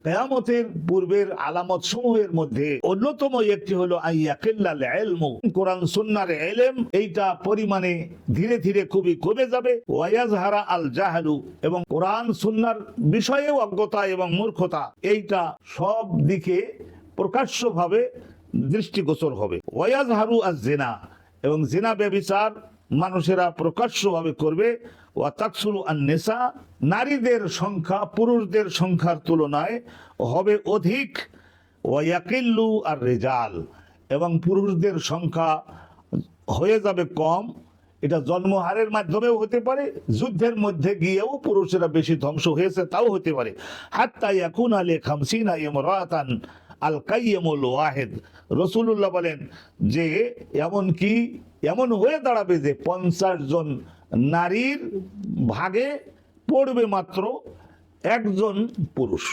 কিয়ামতের পূর্বের আলামত সমূহের মধ্যে অন্যতম একটি হলো আইয়াকিল্লাল ইলমু, কোরআন সুন্নাহর ইলম এইটা পরিমাণে ধীরে ধীরে খুবই কমে যাবে। ওয়ায়াজহারা আল জাহলু, এবং কোরআন সুন্নাহর বিষয়ে অজ্ঞতা এবং মূর্খতা এইটা সব দিকে প্রকাশ্যভাবে দৃষ্টিগোচর হবে। ওয়ায়াজহারু আজ জিনা, এবং জিনা ব্যভিচার মানুষেরা প্রকাশ্যভাবে করবে। ওয়া তাকসুরু আন নিসা, নারীদের সংখ্যা পুরুষদের সংখ্যার তুলনায় হবে অধিক। ওয়া ইয়াকিল্লু আর রিজাল, এবং পুরুষদের সংখ্যা হয়ে যাবে কম। এটা জন্মহারের মাধ্যমেও হতে পারে, যুদ্ধের মধ্যে গিয়েও পুরুষেরা বেশি ধ্বংস হয়েছে তাও হতে পারে। হাত্তা ইয়াকুনা লি খামসিনা ইমরাতান আল কাইয়্যিমুল ওয়াহিদ, রাসূলুল্লাহ বলেন যে এমন হয়ে দাঁড়াবে যে 50 জন নারীর ভাগে পড়বে মাত্র একজন পুরুষ।